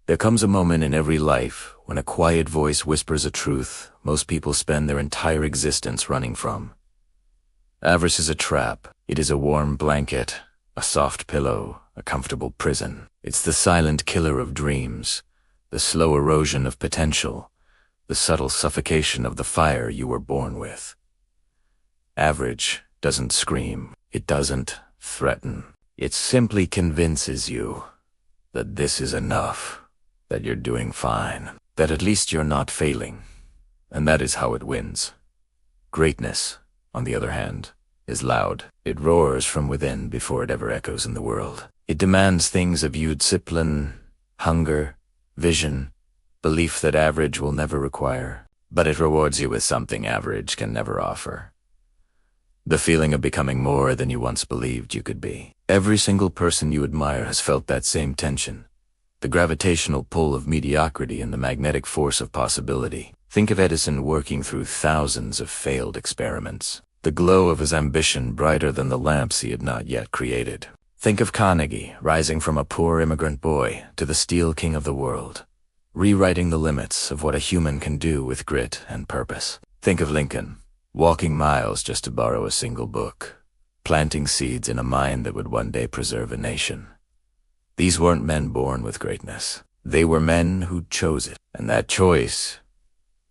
There comes a moment in every life when a quiet voice whispers a truth most people spend their entire existence running from. Avarice is a trap. It is a warm blanket, a soft pillow, a comfortable prison. It's the silent killer of dreams, the slow erosion of potential, the subtle suffocation of the fire you were born with. Average doesn't scream. It doesn't threaten. It simply convinces you that this is enough, that you're doing fine, that at least you're not failing. And that is how it wins. Greatness, on the other hand, is loud. It roars from within before it ever echoes in the world. It demands things of you: discipline, hunger, vision, belief that average will never require. But it rewards you with something average can never offer: the feeling of becoming more than you once believed you could be. Every single person you admire has felt that same tension, the gravitational pull of mediocrity and the magnetic force of possibility. Think of Edison working through thousands of failed experiments, the glow of his ambition brighter than the lamps he had not yet created. Think of Carnegie rising from a poor immigrant boy to the steel king of the world, rewriting the limits of what a human can do with grit and purpose. Think of Lincoln, walking miles just to borrow a single book, planting seeds in a mind that would one day preserve a nation. These weren't men born with greatness. They were men who chose it, and that choice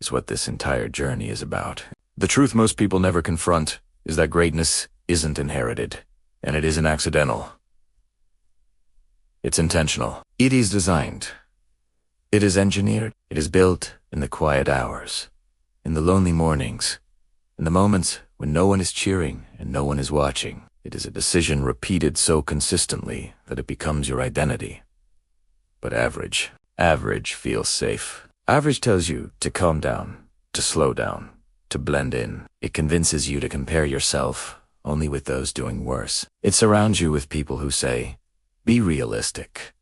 is what this entire journey is about. The truth most people never confront is that greatness isn't inherited, and it isn't accidental. It's intentional. It is designed. It is engineered. It is built in the quiet hours, in the lonely mornings, in the moments when no one is cheering and no one is watching. It is a decision repeated so consistently that it becomes your identity. But average feels safe. Average tells you to calm down, to slow down, to blend in. It convinces you to compare yourself only with those doing worse. It surrounds you with people who say, be realistic.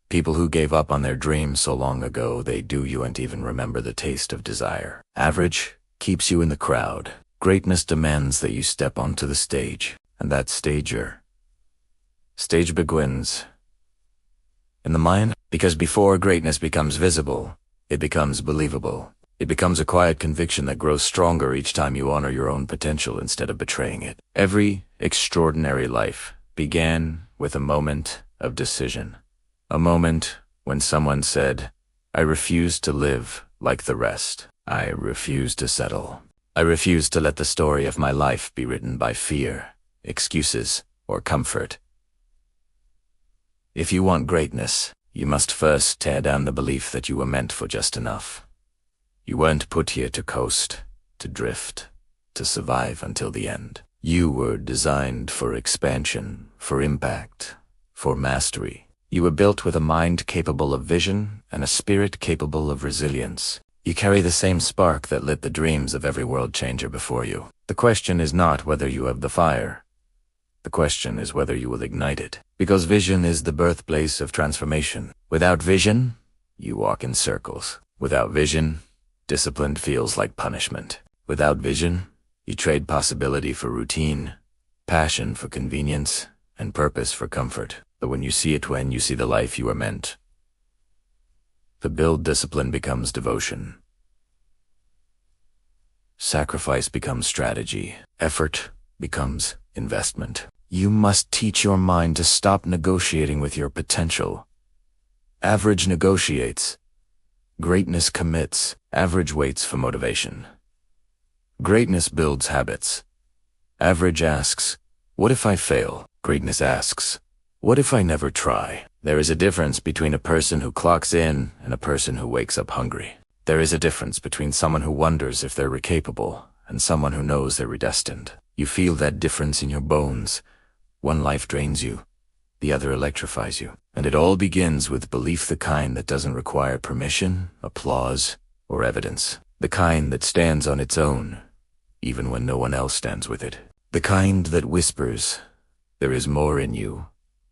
People who gave up on their dreams so long ago they do you and even remember the taste of desire. Average keeps you in the crowd. Greatness demands that you step onto the stage, and that stage begins in the mind, because before greatness becomes visible, it becomes believable. It becomes a quiet conviction that grows stronger each time you honor your own potential instead of betraying it. Every extraordinary life began with a moment of decision, a moment when someone said, I refuse to live like the rest. I refuse to settle. I refuse to let the story of my life be written by fear, excuses, or comfort. If you want greatness, you must first tear down the belief that you were meant for just enough. You weren't put here to coast, to drift, to survive until the end. You were designed for expansion, for impact, for mastery. You were built with a mind capable of vision and a spirit capable of resilience. You carry the same spark that lit the dreams of every world changer before you. The question is not whether you have the fire. The question is whether you will ignite it. Because vision is the birthplace of transformation. Without vision, you walk in circles. Without vision, discipline feels like punishment. Without vision, you trade possibility for routine, passion for convenience, and purpose for comfort. But when you see the life you are meant to build, discipline becomes devotion. Sacrifice becomes strategy. Effort becomes investment. You must teach your mind to stop negotiating with your potential. Average negotiates. Greatness commits. Average waits for motivation. Greatness builds habits. Average asks, what if I fail? Greatness asks, what if I never try? There is a difference between a person who clocks in and a person who wakes up hungry. There is a difference between someone who wonders if they're incapable and someone who knows they're predestined. You feel that difference in your bones. One life drains you, the other electrifies you. And it all begins with belief, the kind that doesn't require permission, applause, or evidence. The kind that stands on its own, even when no one else stands with it. The kind that whispers, there is more in you,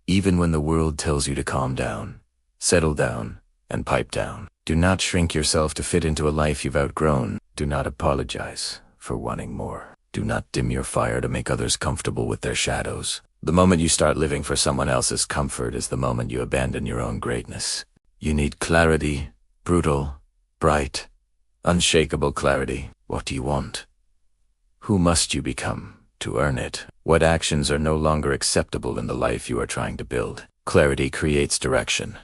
even when the world tells you to calm down, settle down, and pipe down. Do not shrink yourself to fit into a life you've outgrown. Do not apologize for wanting more. Do not dim your fire to make others comfortable with their shadows. The moment you start living for someone else's comfort is the moment you abandon your own greatness. You need clarity, brutal, bright, unshakable clarity. What do you want? Who must you become to earn it? What actions are no longer acceptable in the life you are trying to build? Clarity creates direction.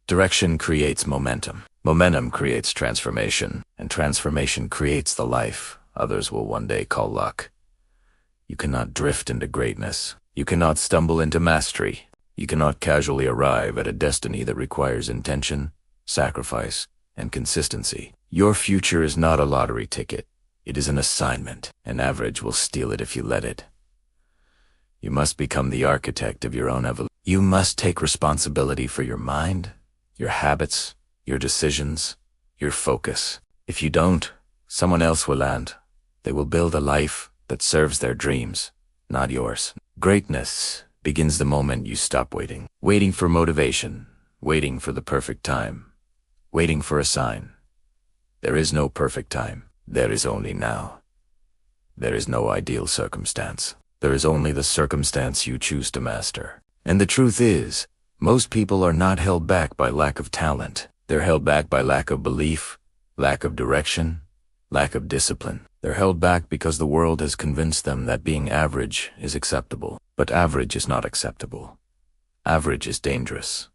Direction creates momentum. Momentum creates transformation, and transformation creates the life others will one day call luck. You cannot drift into greatness. You cannot stumble into mastery. You cannot casually arrive at a destiny that requires intention, sacrifice, and consistency. Your future is not a lottery ticket. It is an assignment, and average will steal it if you let it. You must become the architect of your own evolution. You must take responsibility for your mind, your habits, your decisions, your focus. If you don't, someone else will, and they will build a life that serves their dreams, not yours. Greatness begins the moment you stop waiting for motivation, waiting for the perfect time, waiting for a sign. There is no perfect time. There is only now. There is no ideal circumstance. There is only the circumstance you choose to master. And the truth is, most people are not held back by lack of talent. They're held back by lack of belief, lack of direction, lack of discipline. They're held back because the world has convinced them that being average is acceptable. But average is not acceptable. Average is dangerous.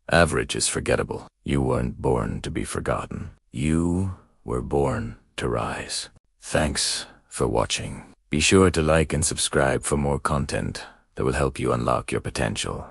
Average is forgettable. You weren't born to be forgotten. You were born to rise. Thanks for watching. Be sure to like and subscribe for more content that will help you unlock your potential.